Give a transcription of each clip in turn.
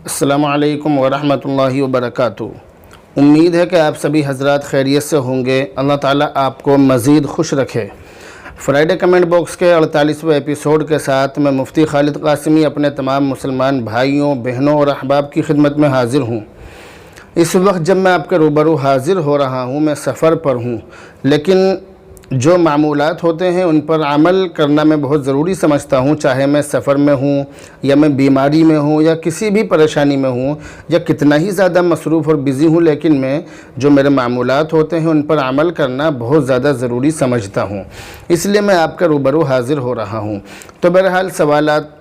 السلام علیکم ورحمۃ اللہ وبرکاتہ۔ امید ہے کہ آپ سبھی حضرات خیریت سے ہوں گے۔ اللہ تعالیٰ آپ کو مزید خوش رکھے۔ فرائیڈے کمنٹ باکس کے 48ویں ایپیسوڈ کے ساتھ میں مفتی خالد قاسمی اپنے تمام مسلمان بھائیوں، بہنوں اور احباب کی خدمت میں حاضر ہوں۔ اس وقت جب میں آپ کے روبرو حاضر ہو رہا ہوں، میں سفر پر ہوں، لیکن جو معمولات ہوتے ہیں ان پر عمل کرنا میں بہت ضروری سمجھتا ہوں، چاہے میں سفر میں ہوں یا میں بیماری میں ہوں یا کسی بھی پریشانی میں ہوں یا کتنا ہی زیادہ مصروف اور بزی ہوں، لیکن میں جو میرے معمولات ہوتے ہیں ان پر عمل کرنا بہت زیادہ ضروری سمجھتا ہوں، اس لیے میں آپ کے روبرو حاضر ہو رہا ہوں۔ تو بہرحال سوالات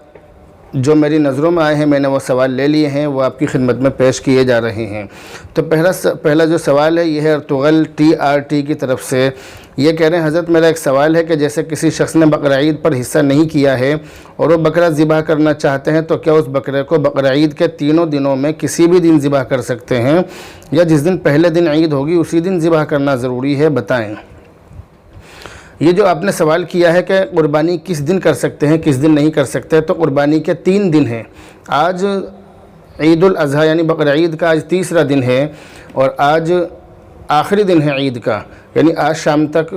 جو میری نظروں میں آئے ہیں، میں نے وہ سوال لے لیے ہیں، وہ آپ کی خدمت میں پیش کیے جا رہے ہیں۔ تو پہلا جو سوال ہے یہ ہے ارطغرل TRT کی طرف سے۔ یہ کہہ رہے ہیں حضرت میرا ایک سوال ہے کہ جیسے کسی شخص نے بقرعید پر حصہ نہیں کیا ہے اور وہ بکرا ذبح کرنا چاہتے ہیں، تو کیا اس بکرے کو بقرعید کے تینوں دنوں میں کسی بھی دن ذبح کر سکتے ہیں یا جس دن پہلے دن عید ہوگی اسی دن ذبح کرنا ضروری ہے؟ بتائیں۔ یہ جو آپ نے سوال کیا ہے کہ قربانی کس دن کر سکتے ہیں کس دن نہیں کر سکتے، تو قربانی کے 3 دن ہیں۔ آج عید الاضحیٰ یعنی بقرعید کا آج تیسرا دن ہے اور آج آخری دن ہے عید کا، یعنی آج شام تک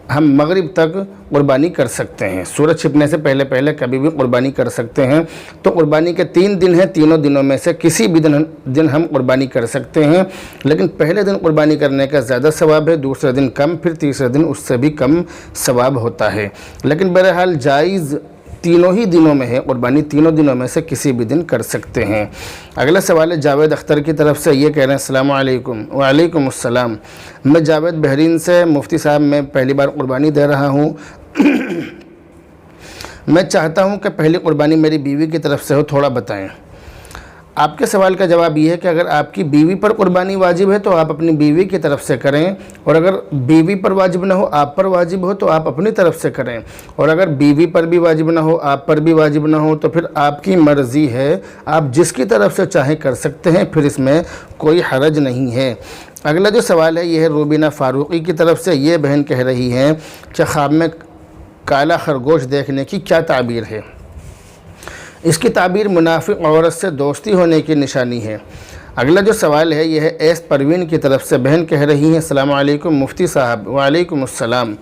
ہم مغرب تک قربانی کر سکتے ہیں، سورج چھپنے سے پہلے کبھی بھی قربانی کر سکتے ہیں۔ تو قربانی کے 3 دن ہیں، تینوں دنوں میں سے کسی بھی دن ہم قربانی کر سکتے ہیں، لیکن پہلے دن قربانی کرنے کا زیادہ ثواب ہے، دوسرے دن کم، پھر تیسرے دن اس سے بھی کم ثواب ہوتا ہے، لیکن بہرحال جائز تینوں ہی دنوں میں ہے، قربانی تینوں دنوں میں سے کسی بھی دن کر سکتے ہیں۔ اگلا سوال ہے جاوید اختر کی طرف سے۔ یہ کہہ رہے ہیں السلام علیکم۔ وعلیکم السلام۔ میں جاوید بحرین سے۔ مفتی صاحب میں پہلی بار قربانی دے رہا ہوں۔ میں چاہتا ہوں کہ پہلی قربانی میری بیوی کی طرف سے ہو، تھوڑا بتائیں۔ آپ کے سوال کا جواب یہ ہے کہ اگر آپ کی بیوی پر قربانی واجب ہے تو آپ اپنی بیوی کی طرف سے کریں، اور اگر بیوی پر واجب نہ ہو آپ پر واجب ہو تو آپ اپنی طرف سے کریں، اور اگر بیوی پر بھی واجب نہ ہو آپ پر بھی واجب نہ ہو تو پھر آپ کی مرضی ہے، آپ جس کی طرف سے چاہیں کر سکتے ہیں، پھر اس میں کوئی حرج نہیں ہے۔ اگلا جو سوال ہے یہ ہے روبینہ فاروقی کی طرف سے۔ یہ بہن کہہ رہی ہیں کہ خواب میں کالا خرگوش دیکھنے کی کیا تعبیر ہے؟ اس کی تعبیر منافق عورت سے دوستی ہونے کی نشانی ہے۔ اگلا جو سوال ہے یہ ہے ایس پروین کی طرف سے۔ بہن کہہ رہی ہیں السلام علیکم مفتی صاحب۔ وعلیکم السلام۔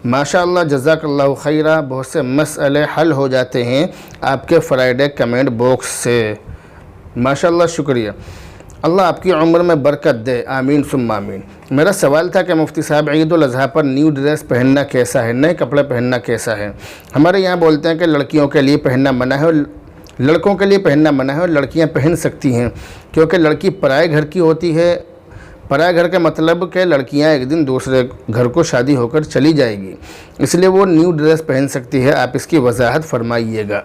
ماشاءاللہ جزاک اللہ خیرہ، بہت سے مسئلے حل ہو جاتے ہیں آپ کے فرائیڈے کمنٹ باکس سے، ماشاءاللہ شکریہ، اللہ آپ کی عمر میں برکت دے، آمین ثم آمین۔ میرا سوال تھا کہ مفتی صاحب عید الاضحیٰ پر نیو ڈریس پہننا کیسا ہے، نئے کپڑے پہننا کیسا ہے؟ ہمارے یہاں بولتے ہیں کہ لڑکیوں کے لیے پہننا منع ہے اور لڑکوں کے لیے پہننا منع ہے، اور لڑکیاں پہن سکتی ہیں کیونکہ لڑکی پرائے گھر کی ہوتی ہے۔ پرائے گھر کا مطلب کہ لڑکیاں ایک دن دوسرے گھر کو شادی ہو کر چلی جائے گی، اس لیے وہ نیو ڈریس پہن سکتی ہے۔ آپ اس کی وضاحت فرمائیے گا۔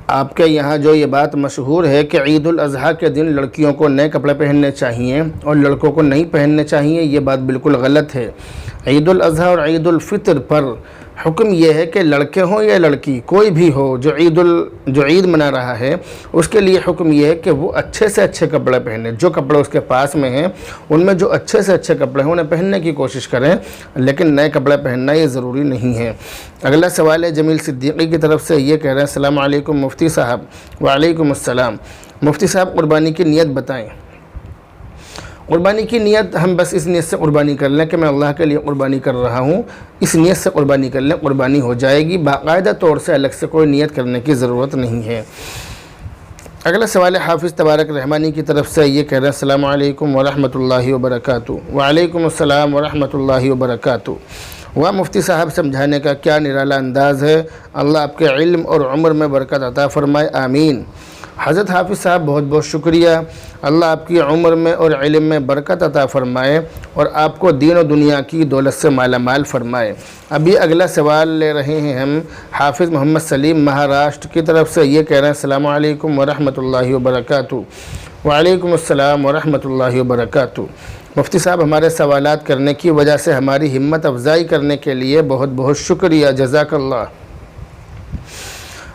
آپ کے یہاں جو یہ بات مشہور ہے کہ عید الاضحیٰ کے دن لڑکیوں کو نئے کپڑے پہننے چاہیے اور لڑکوں کو نہیں پہننے چاہیے، یہ بات بالکل غلط ہے۔ عید الاضحیٰ اور عید الفطر پر حکم یہ ہے کہ لڑکے ہوں یا لڑکی، کوئی بھی ہو جو عید منا رہا ہے، اس کے لیے حکم یہ ہے کہ وہ اچھے سے اچھے کپڑے پہنے، جو کپڑے اس کے پاس میں ہیں ان میں جو اچھے سے اچھے کپڑے ہیں انہیں پہننے کی کوشش کریں، لیکن نئے کپڑے پہننا یہ ضروری نہیں ہے۔ اگلا سوال ہے جمیل صدیقی کی طرف سے۔ یہ کہہ رہے ہیں السلام علیکم مفتی صاحب۔ وعلیکم السلام۔ مفتی صاحب قربانی کی نیت بتائیں۔ قربانی کی نیت ہم بس اس نیت سے قربانی کر لیں کہ میں اللہ کے لیے قربانی کر رہا ہوں، اس نیت سے قربانی کر لیں، قربانی ہو جائے گی، باقاعدہ طور سے الگ سے کوئی نیت کرنے کی ضرورت نہیں ہے۔ اگلا سوال ہے حافظ تبارک رحمانی کی طرف سے۔ یہ کہہ رہے ہیں السلام علیکم ورحمۃ اللہ وبرکاتہ۔ وعلیکم السلام ورحمۃ اللہ وبرکاتہ۔ وہ مفتی صاحب سمجھانے کا کیا نرالا انداز ہے، اللہ آپ کے علم اور عمر میں برکت عطا فرمائے، آمین۔ حضرت حافظ صاحب بہت بہت شکریہ، اللہ آپ کی عمر میں اور علم میں برکت عطا فرمائے اور آپ کو دین و دنیا کی دولت سے مالا مال فرمائے۔ ابھی اگلا سوال لے رہے ہیں ہم حافظ محمد سلیم مہاراشٹر کی طرف سے۔ یہ کہہ رہے ہیں السلام علیکم ورحمۃ اللہ وبرکاتہ۔ وعلیکم السلام ورحمۃ اللہ وبرکاتہ۔ مفتی صاحب ہمارے سوالات کرنے کی وجہ سے ہماری ہمت افزائی کرنے کے لیے بہت بہت شکریہ، جزاک اللہ۔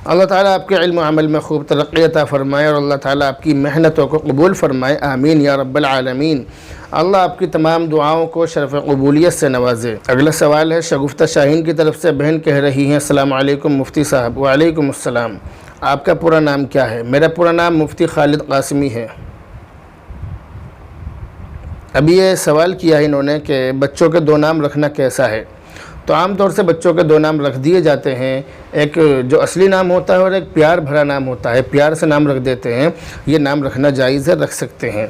اللہ تعالیٰ آپ کے علم و عمل میں خوب ترقی عطا فرمائے اور اللہ تعالیٰ آپ کی محنتوں کو قبول فرمائے، آمین یا رب العالمین۔ اللہ آپ کی تمام دعاؤں کو شرف قبولیت سے نوازے۔ اگلا سوال ہے شگفتہ شاہین کی طرف سے۔ بہن کہہ رہی ہیں السلام علیکم مفتی صاحب۔ وعلیکم السلام۔ آپ کا پورا نام کیا ہے؟ میرا پورا نام مفتی خالد قاسمی ہے۔ ابھی یہ سوال کیا ہے انہوں نے کہ بچوں کے 2 نام رکھنا کیسا ہے؟ تو عام طور سے بچوں کے 2 نام رکھ دیے جاتے ہیں، ایک جو اصلی نام ہوتا ہے اور ایک پیار بھرا نام ہوتا ہے، پیار سے نام رکھ دیتے ہیں، یہ نام رکھنا جائز ہے، رکھ سکتے ہیں۔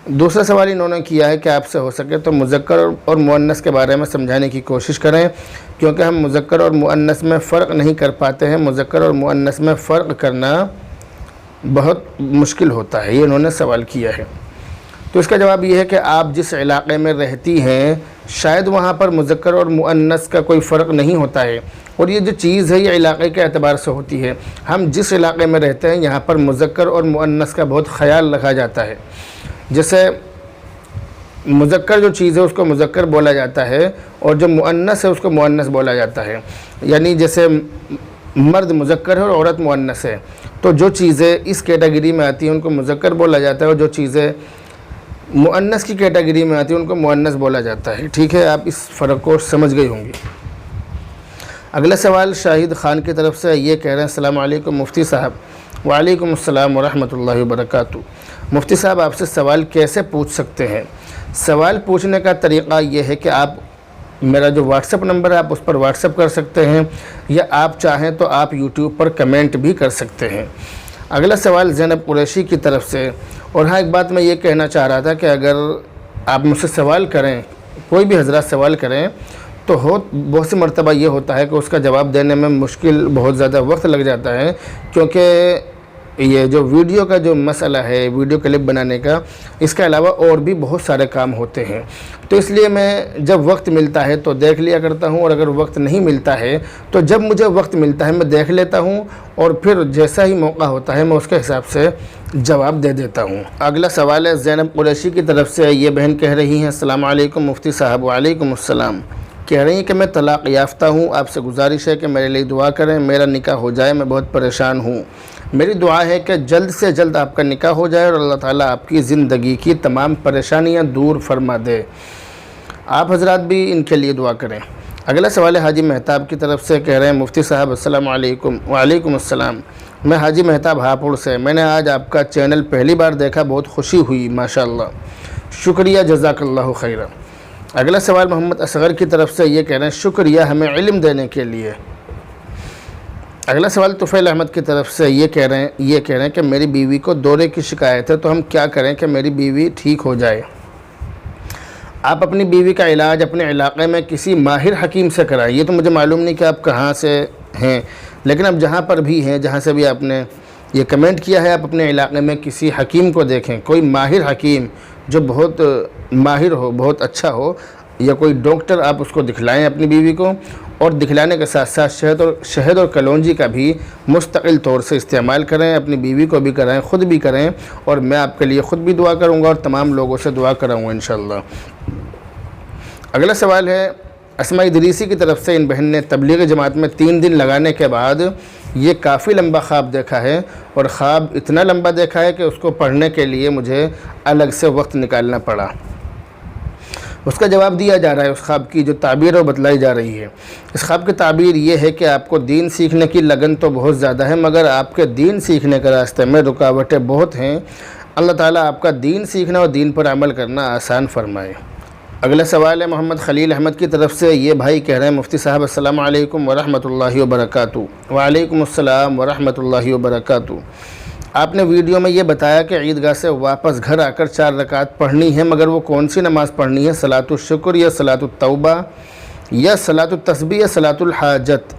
دوسرا سوال انہوں نے کیا ہے کہ آپ سے ہو سکے تو مذکر اور مؤنث کے بارے میں سمجھانے کی کوشش کریں، کیونکہ ہم مذکر اور مؤنث میں فرق نہیں کر پاتے ہیں، مذکر اور مؤنث میں فرق کرنا بہت مشکل ہوتا ہے، یہ انہوں نے سوال کیا ہے۔ تو اس کا جواب یہ ہے کہ آپ جس علاقے میں رہتی ہیں شاید وہاں پر مذکر اور مؤنث کا کوئی فرق نہیں ہوتا ہے، اور یہ جو چیز ہے یہ علاقے کے اعتبار سے ہوتی ہے۔ ہم جس علاقے میں رہتے ہیں یہاں پر مذکر اور مؤنث کا بہت خیال رکھا جاتا ہے، جیسے مذکر جو چیز ہے اس کو مذکر بولا جاتا ہے اور جو مؤنث ہے اس کو مؤنث بولا جاتا ہے، یعنی جیسے مرد مذکر ہے اور عورت مؤنث ہے، تو جو چیزیں اس کیٹیگری میں آتی ہیں ان کو مذکر بولا جاتا ہے، اور جو چیزیں مؤنث کی کیٹیگری میں آتی ہیں ان کو مؤنث بولا جاتا ہے۔ ٹھیک ہے، آپ اس فرق کو سمجھ گئی ہوں گی۔ اگلا سوال شاہد خان کی طرف سے، یہ کہہ رہے ہیں السلام علیکم مفتی صاحب۔ وعلیکم السلام ورحمۃ اللہ وبرکاتہ۔ مفتی صاحب آپ سے سوال کیسے پوچھ سکتے ہیں؟ سوال پوچھنے کا طریقہ یہ ہے کہ آپ میرا جو واٹس ایپ نمبر ہے آپ اس پر واٹس ایپ کر سکتے ہیں، یا آپ چاہیں تو آپ یوٹیوب پر کمنٹ بھی کر سکتے ہیں۔ اگلا سوال زینب قریشی کی طرف سے، اور ہاں ایک بات میں یہ کہنا چاہ رہا تھا کہ اگر آپ مجھ سے سوال کریں، کوئی بھی حضرات سوال کریں، تو بہت سی مرتبہ یہ ہوتا ہے کہ اس کا جواب دینے میں مشکل بہت زیادہ وقت لگ جاتا ہے، کیونکہ یہ جو ویڈیو کا جو مسئلہ ہے ویڈیو کلپ بنانے کا، اس کے علاوہ اور بھی بہت سارے کام ہوتے ہیں، تو اس لیے میں جب وقت ملتا ہے تو دیکھ لیا کرتا ہوں، اور اگر وقت نہیں ملتا ہے تو جب مجھے وقت ملتا ہے میں دیکھ لیتا ہوں، اور پھر جیسا ہی موقع ہوتا ہے میں اس کے حساب سے جواب دے دیتا ہوں۔ اگلا سوال ہے زینب قریشی کی طرف سے، یہ بہن کہہ رہی ہیں السلام علیکم مفتی صاحب۔ وعلیکم السلام۔ کہہ رہی ہیں کہ میں طلاق یافتہ ہوں، آپ سے گزارش ہے کہ میرے لیے دعا کریں، میرا نکاح ہو جائے، میں بہت پریشان ہوں۔ میری دعا ہے کہ جلد سے جلد آپ کا نکاح ہو جائے اور اللہ تعالیٰ آپ کی زندگی کی تمام پریشانیاں دور فرما دے۔ آپ حضرات بھی ان کے لیے دعا کریں۔ اگلا سوال ہے حاجی مہتاب کی طرف سے، کہہ رہے ہیں مفتی صاحب السلام علیکم۔ وعلیکم السلام۔ میں حاجی مہتاب ہاپوڑ سے، میں نے آج آپ کا چینل پہلی بار دیکھا، بہت خوشی ہوئی، ماشاءاللہ، شکریہ، جزاک اللہ خیرہ۔ اگلا سوال محمد اصغر کی طرف سے، یہ کہہ رہے ہیں شکریہ ہمیں علم دینے کے لیے۔ اگلا سوال طفیل احمد کی طرف سے، یہ کہہ رہے ہیں کہ میری بیوی کو دورے کی شکایت ہے، تو ہم کیا کریں کہ میری بیوی ٹھیک ہو جائے؟ آپ اپنی بیوی کا علاج اپنے علاقے میں کسی ماہر حکیم سے کرائیں۔ یہ تو مجھے معلوم نہیں کہ آپ کہاں سے ہیں، لیکن اب جہاں پر بھی ہیں، جہاں سے بھی آپ نے یہ کمنٹ کیا ہے، آپ اپنے علاقے میں کسی حکیم کو دیکھیں، کوئی ماہر حکیم جو بہت ماہر ہو، بہت اچھا ہو، یا کوئی ڈاکٹر، آپ اس کو دکھلائیں اپنی بیوی کو، اور دکھلانے کے ساتھ ساتھ شہد اور کلونجی کا بھی مستقل طور سے استعمال کریں، اپنی بیوی کو بھی کرائیں، خود بھی کریں، اور میں آپ کے لیے خود بھی دعا کروں گا اور تمام لوگوں سے دعا کراؤں گا انشاءاللہ۔ اگلا سوال ہے اسماء ادریسی کی طرف سے، ان بہن نے تبلیغ جماعت میں 3 دن لگانے کے بعد یہ کافی لمبا خواب دیکھا ہے، اور خواب اتنا لمبا دیکھا ہے کہ اس کو پڑھنے کے لیے مجھے الگ سے وقت نکالنا پڑا۔ اس کا جواب دیا جا رہا ہے، اس خواب کی جو تعبیر ہے وہ بتلائی جا رہی ہے۔ اس خواب کی تعبیر یہ ہے کہ آپ کو دین سیکھنے کی لگن تو بہت زیادہ ہے، مگر آپ کے دین سیکھنے کے راستے میں رکاوٹیں بہت ہیں۔ اللہ تعالیٰ آپ کا دین سیکھنا اور دین پر عمل کرنا آسان فرمائے۔ اگلا سوال ہے محمد خلیل احمد کی طرف سے، یہ بھائی کہہ رہے ہیں مفتی صاحب السلام علیکم ورحمۃ اللہ وبرکاتہ۔ وعلیکم السلام ورحمۃ اللہ وبرکاتہ۔ آپ نے ویڈیو میں یہ بتایا کہ عیدگاہ سے واپس گھر آ کر 4 رکعت پڑھنی ہے، مگر وہ کون سی نماز پڑھنی ہے؟ صلاۃ الشکر یا صلاۃ التوبہ یا صلاۃ التسبیح یا صلاۃ الحاجت؟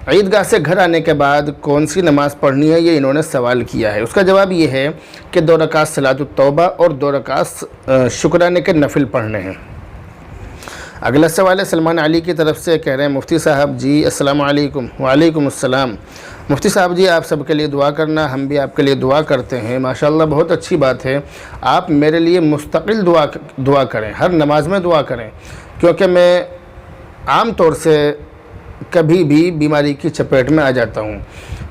عیدگاہ سے گھر آنے کے بعد کون سی نماز پڑھنی ہے، یہ انہوں نے سوال کیا ہے۔ اس کا جواب یہ ہے کہ 2 رکعت صلاۃ التوبہ اور 2 رکعت شکرانے کے نفل پڑھنے ہیں۔ اگلا سوال ہے سلمان علی کی طرف سے، کہہ رہے ہیں مفتی صاحب جی السلام علیکم۔ وعلیکم السلام۔ مفتی صاحب جی آپ سب کے لیے دعا کرنا، ہم بھی آپ کے لیے دعا کرتے ہیں، ماشاءاللہ بہت اچھی بات ہے۔ آپ میرے لیے مستقل دعا کریں، ہر نماز میں دعا کریں، کیونکہ میں عام طور سے کبھی بھی بیماری کی چپیٹ میں آ جاتا ہوں،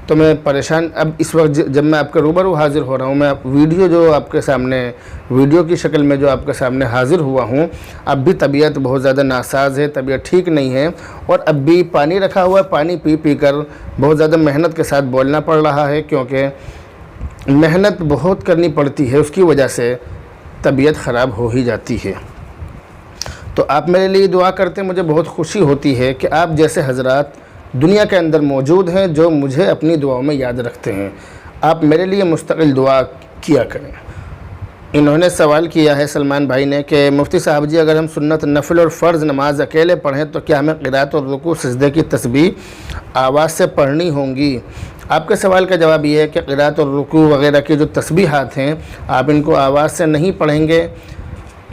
تو میں پریشان۔ اب اس وقت جب میں آپ کے روبرو حاضر ہو رہا ہوں، میں ویڈیو جو آپ کے سامنے ویڈیو کی شکل میں جو آپ کے سامنے حاضر ہوا ہوں، اب بھی طبیعت بہت زیادہ ناساز ہے، طبیعت ٹھیک نہیں ہے، اور اب بھی پانی رکھا ہوا ہے، پانی پی پی کر بہت زیادہ محنت کے ساتھ بولنا پڑ رہا ہے، کیونکہ محنت بہت کرنی پڑتی ہے، اس کی وجہ سے طبیعت خراب ہو ہی جاتی ہے۔ تو آپ میرے لیے دعا کرتے ہیں، مجھے بہت خوشی ہوتی ہے کہ آپ جیسے حضرات دنیا کے اندر موجود ہیں جو مجھے اپنی دعاؤں میں یاد رکھتے ہیں۔ آپ میرے لیے مستقل دعا کیا کریں۔ انہوں نے سوال کیا ہے سلمان بھائی نے کہ مفتی صاحب جی، اگر ہم سنت، نفل اور فرض نماز اکیلے پڑھیں تو کیا ہمیں قرات اور رکوع سجدے کی تسبیح آواز سے پڑھنی ہوں گی؟ آپ کے سوال کا جواب یہ ہے کہ قرات اور رکوع وغیرہ کی جو تسبیحات ہیں آپ ان کو آواز سے نہیں پڑھیں گے،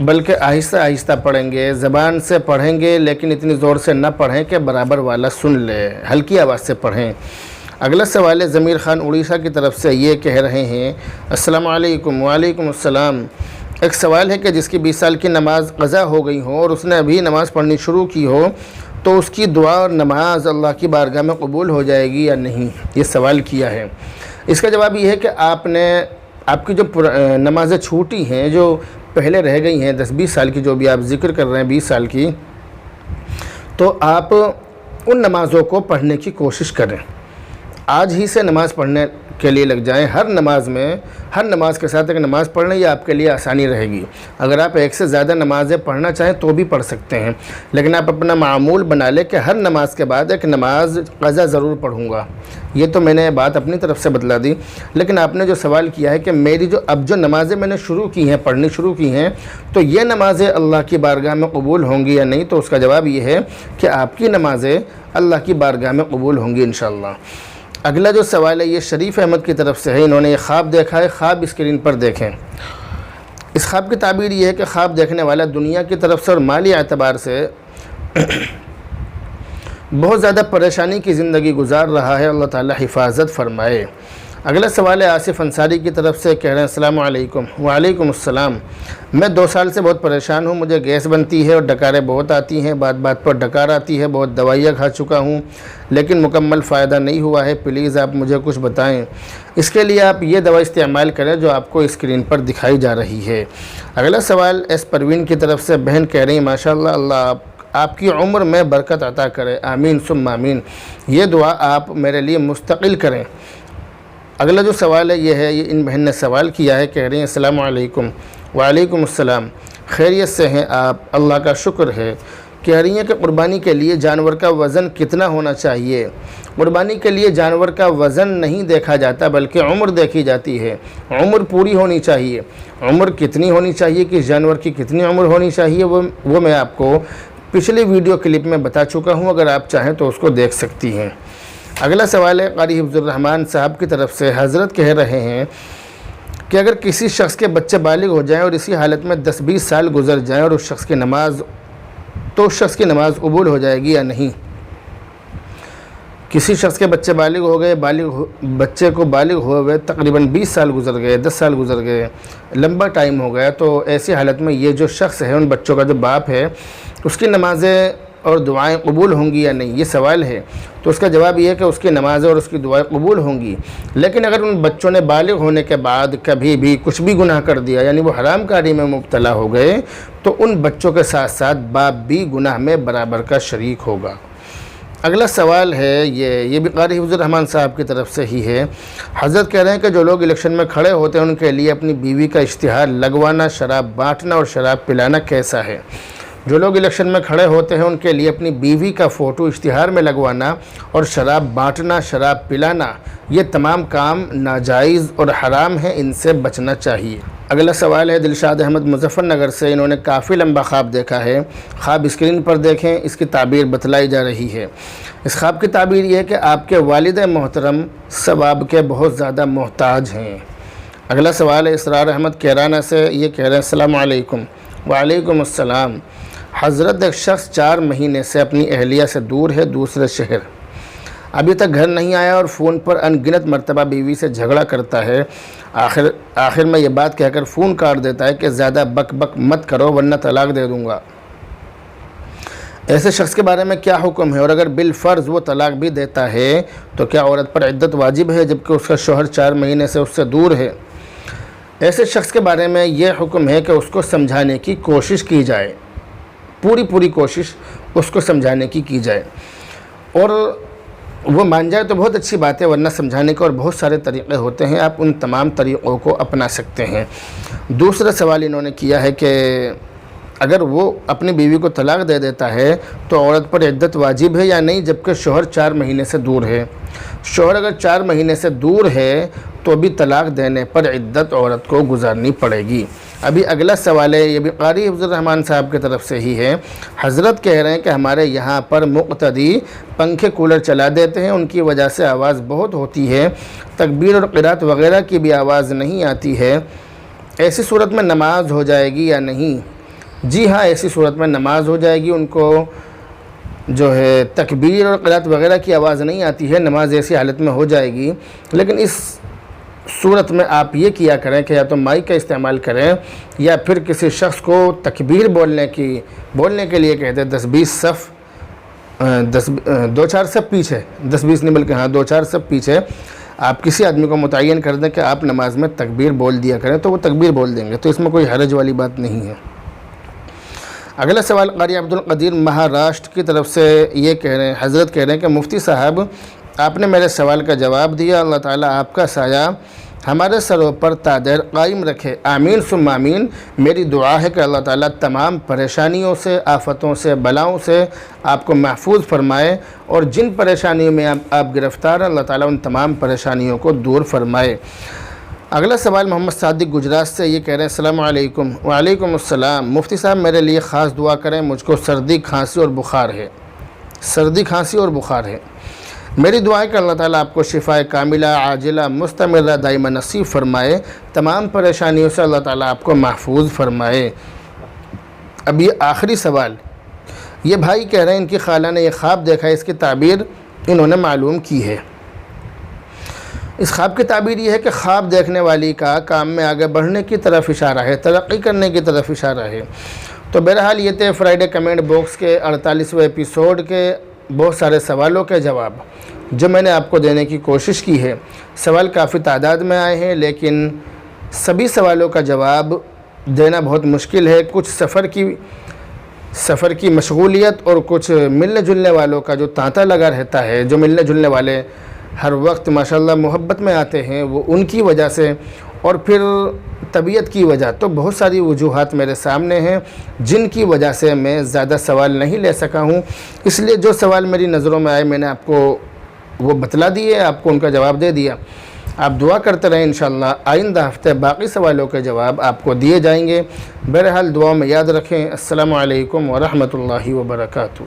بلکہ آہستہ آہستہ پڑھیں گے، زبان سے پڑھیں گے، لیکن اتنی زور سے نہ پڑھیں کہ برابر والا سن لے، ہلکی آواز سے پڑھیں۔ اگلا سوال ہے ضمیر خان اڑیسہ کی طرف سے، یہ کہہ رہے ہیں السلام علیکم۔ وعلیکم السلام۔ ایک سوال ہے کہ جس کی 20 سال کی نماز قضا ہو گئی ہو اور اس نے ابھی نماز پڑھنی شروع کی ہو تو اس کی دعا اور نماز اللہ کی بارگاہ میں قبول ہو جائے گی یا نہیں؟ یہ سوال کیا ہے۔ اس کا جواب یہ ہے کہ آپ کی جو نمازیں چھوٹی ہیں، جو پہلے رہ گئی ہیں 10-20 سال کی، جو بھی آپ ذکر کر رہے ہیں 20 سال کی، تو آپ ان نمازوں کو پڑھنے کی کوشش کریں۔ آج ہی سے نماز پڑھنے کے لیے لگ جائیں۔ ہر نماز کے ساتھ ایک نماز پڑھنا یہ آپ کے لیے آسانی رہے گی۔ اگر آپ ایک سے زیادہ نمازیں پڑھنا چاہیں تو بھی پڑھ سکتے ہیں، لیکن آپ اپنا معمول بنا لیں کہ ہر نماز کے بعد ایک نماز قضا ضرور پڑھوں گا۔ یہ تو میں نے بات اپنی طرف سے بتلا دی، لیکن آپ نے جو سوال کیا ہے کہ میری جو نمازیں میں نے پڑھنی شروع کی ہیں تو یہ نمازیں اللہ کی بارگاہ میں قبول ہوں گی یا نہیں، تو اس کا جواب یہ ہے کہ آپ کی نمازیں اللہ کی بارگاہ میں قبول ہوں گی انشاءاللہ۔ اگلا جو سوال ہے یہ شریف احمد کی طرف سے ہے۔ انہوں نے یہ خواب دیکھا ہے، خواب اسکرین پر دیکھیں۔ اس خواب کی تعبیر یہ ہے کہ خواب دیکھنے والا دنیا کی طرف سے اور مالی اعتبار سے بہت زیادہ پریشانی کی زندگی گزار رہا ہے، اللہ تعالی حفاظت فرمائے۔ اگلا سوال ہے آصف انصاری کی طرف سے، کہہ رہے ہیں السلام علیکم۔ وعلیکم السلام۔ میں 2 سال سے بہت پریشان ہوں، مجھے گیس بنتی ہے اور ڈکاریں بہت آتی ہیں، بات بات پر ڈکار آتی ہے، بہت دوائیاں کھا چکا ہوں لیکن مکمل فائدہ نہیں ہوا ہے، پلیز آپ مجھے کچھ بتائیں۔ اس کے لیے آپ یہ دوا استعمال کریں جو آپ کو اسکرین پر دکھائی جا رہی ہے۔ اگلا سوال ایس پروین کی طرف سے، بہن کہہ رہی ہیں ماشاءاللہ، اللہ آپ کی عمر میں برکت عطا کرے، آمین ثم آمین۔ یہ دعا آپ میرے لیے مستقل کریں۔ اگلا جو سوال ہے یہ ہے، یہ ان بہن نے سوال کیا ہے، کہہ رہی ہیں السلام علیکم۔ وعلیکم السلام۔ خیریت سے ہیں آپ؟ اللہ کا شکر ہے۔ کہہ رہی ہیں کہ قربانی کے لیے جانور کا وزن کتنا ہونا چاہیے؟ قربانی کے لیے جانور کا وزن نہیں دیکھا جاتا بلکہ عمر دیکھی جاتی ہے، عمر پوری ہونی چاہیے۔ عمر کتنی ہونی چاہیے، کس جانور کی کتنی عمر ہونی چاہیے، وہ میں آپ کو پچھلی ویڈیو کلپ میں بتا چکا ہوں، اگر آپ چاہیں تو اس کو دیکھ سکتی ہیں۔ اگلا سوال ہے قاری حفظ الرحمن صاحب کی طرف سے، حضرت کہہ رہے ہیں کہ اگر کسی شخص کے بچے بالغ ہو جائیں اور اسی حالت میں 10-20 سال گزر جائیں اور اس شخص کی نماز قبول ہو جائے گی یا نہیں؟ کسی شخص کے بچے بالغ ہو گئے، بچے کو بالغ ہوئے تقریباً 20 سال گزر گئے، 10 سال گزر گئے، لمبا ٹائم ہو گیا، تو ایسی حالت میں یہ جو شخص ہے، ان بچوں کا جو باپ ہے، اس کی نمازیں اور دعائیں قبول ہوں گی یا نہیں؟ یہ سوال ہے۔ تو اس کا جواب یہ ہے کہ اس کی نمازیں اور اس کی دعائیں قبول ہوں گی، لیکن اگر ان بچوں نے بالغ ہونے کے بعد کبھی بھی کچھ بھی گناہ کر دیا، یعنی وہ حرام کاری میں مبتلا ہو گئے، تو ان بچوں کے ساتھ ساتھ باپ بھی گناہ میں برابر کا شریک ہوگا۔ اگلا سوال ہے یہ بھی قاری حفظ الرحمن صاحب کی طرف سے ہی ہے۔ حضرت کہہ رہے ہیں کہ جو لوگ الیکشن میں کھڑے ہوتے ہیں ان کے لیے اپنی بیوی کا اشتہار لگوانا، شراب بانٹنا اور شراب پلانا کیسا ہے؟ جو لوگ الیکشن میں کھڑے ہوتے ہیں ان کے لیے اپنی بیوی کا فوٹو اشتہار میں لگوانا اور شراب بانٹنا، شراب پلانا، یہ تمام کام ناجائز اور حرام ہیں، ان سے بچنا چاہیے۔ اگلا سوال ہے دلشاد احمد مظفر نگر سے، انہوں نے کافی لمبا خواب دیکھا ہے، خواب اسکرین پر دیکھیں، اس کی تعبیر بتلائی جا رہی ہے۔ اس خواب کی تعبیر یہ ہے کہ آپ کے والد محترم ثواب کے بہت زیادہ محتاج ہیں۔ اگلا سوال ہے اسرار احمد کیرانہ سے، یہ کہہ رہے ہیں السلام علیکم۔ وعلیکم السلام۔ حضرت ایک شخص 4 مہینے سے اپنی اہلیہ سے دور ہے، دوسرے شہر، ابھی تک گھر نہیں آیا اور فون پر ان گنت مرتبہ بیوی سے جھگڑا کرتا ہے، آخر میں یہ بات کہہ کر فون کاٹ دیتا ہے کہ زیادہ بک بک مت کرو ورنہ طلاق دے دوں گا۔ ایسے شخص کے بارے میں کیا حکم ہے، اور اگر بالفرض وہ طلاق بھی دیتا ہے تو کیا عورت پر عدت واجب ہے جبکہ اس کا شوہر 4 مہینے سے اس سے دور ہے؟ ایسے شخص کے بارے میں یہ حکم ہے کہ اس کو سمجھانے کی کوشش کی جائے، پوری کوشش اس کو سمجھانے کی جائے، اور وہ مان جائے تو بہت اچھی بات ہے، ورنہ سمجھانے کے اور بہت سارے طریقے ہوتے ہیں، آپ ان تمام طریقوں کو اپنا سکتے ہیں۔ دوسرا سوال انہوں نے کیا ہے کہ اگر وہ اپنی بیوی کو طلاق دے دیتا ہے تو عورت پر عدت واجب ہے یا نہیں، جبکہ شوہر 4 مہینے سے دور ہے۔ شوہر اگر 4 مہینے سے دور ہے تو بھی طلاق دینے پر عدت عورت کو گزارنی پڑے گی۔ ابھی اگلا سوال ہے، یہ بھی قاری حفظ الرحمان صاحب کی طرف سے ہی ہے۔ حضرت کہہ رہے ہیں کہ ہمارے یہاں پر مقتدی پنکھے کولر چلا دیتے ہیں، ان کی وجہ سے آواز بہت ہوتی ہے، تکبیر اور قرات وغیرہ کی بھی آواز نہیں آتی ہے، ایسی صورت میں نماز ہو جائے گی یا نہیں؟ جی ہاں، ایسی صورت میں نماز ہو جائے گی، ان کو جو ہے تکبیر اور قرات وغیرہ کی آواز نہیں آتی ہے، نماز ایسی حالت میں ہو جائے گی۔ لیکن اس صورت میں آپ یہ کیا کریں کہ یا تو مائک کا استعمال کریں یا پھر کسی شخص کو تکبیر بولنے کے لیے کہتے ہیں 10-20 صف 2-4 صف پیچھے، 10-20 نہیں بلکہ ہاں 2-4 صف پیچھے آپ کسی آدمی کو متعین کر دیں کہ آپ نماز میں تکبیر بول دیا کریں، تو وہ تکبیر بول دیں گے، تو اس میں کوئی حرج والی بات نہیں ہے۔ اگلا سوال قاری عبد القدیر مہاراشٹر کی طرف سے یہ کہہ رہے ہیں، حضرت کہہ رہے ہیں کہ مفتی صاحب آپ نے میرے سوال کا جواب دیا، اللہ تعالیٰ آپ کا سایہ ہمارے سروں پر تا دیر قائم رکھے، آمین ثم آمین۔ میری دعا ہے کہ اللہ تعالیٰ تمام پریشانیوں سے، آفتوں سے، بلاؤں سے آپ کو محفوظ فرمائے، اور جن پریشانیوں میں آپ گرفتار ہیں اللہ تعالیٰ ان تمام پریشانیوں کو دور فرمائے۔ اگلا سوال محمد صادق گجرات سے یہ کہہ رہے ہیں، السلام علیکم۔ وعلیکم السلام۔ مفتی صاحب میرے لیے خاص دعا کریں، مجھ کو سردی کھانسی اور بخار ہے۔ میری دعا ہے کہ اللہ تعالیٰ آپ کو شفائے کاملہ عاجلہ مستمرہ دائمہ نصیب فرمائے، تمام پریشانیوں سے اللہ تعالیٰ آپ کو محفوظ فرمائے۔ اب یہ آخری سوال، یہ بھائی کہہ رہے ہیں ان کی خالہ نے یہ خواب دیکھا ہے، اس کی تعبیر انہوں نے معلوم کی ہے۔ اس خواب کی تعبیر یہ ہے کہ خواب دیکھنے والی کا کام میں آگے بڑھنے کی طرف اشارہ ہے، ترقی کرنے کی طرف اشارہ ہے۔ تو بہرحال یہ تھے فرائیڈے کمنٹ باکس کے 48ویں ایپیسوڈ کے بہت سارے سوالوں کے جواب جو میں نے آپ کو دینے کی کوشش کی ہے۔ سوال کافی تعداد میں آئے ہیں، لیکن سبھی سوالوں کا جواب دینا بہت مشکل ہے۔ کچھ سفر کی مشغولیت اور کچھ ملنے جلنے والوں کا جو تانتا لگا رہتا ہے، جو ملنے جلنے والے ہر وقت ماشاءاللہ محبت میں آتے ہیں، وہ ان کی وجہ سے، اور پھر طبیعت کی وجہ، تو بہت ساری وجوہات میرے سامنے ہیں جن کی وجہ سے میں زیادہ سوال نہیں لے سکا ہوں۔ اس لیے جو سوال میری نظروں میں آئے میں نے آپ کو وہ بتلا دیے، آپ کو ان کا جواب دے دیا۔ آپ دعا کرتے رہیں، انشاءاللہ آئندہ ہفتے باقی سوالوں کے جواب آپ کو دیے جائیں گے۔ بہرحال دعاؤں میں یاد رکھیں۔ السلام علیکم ورحمۃ اللہ وبرکاتہ۔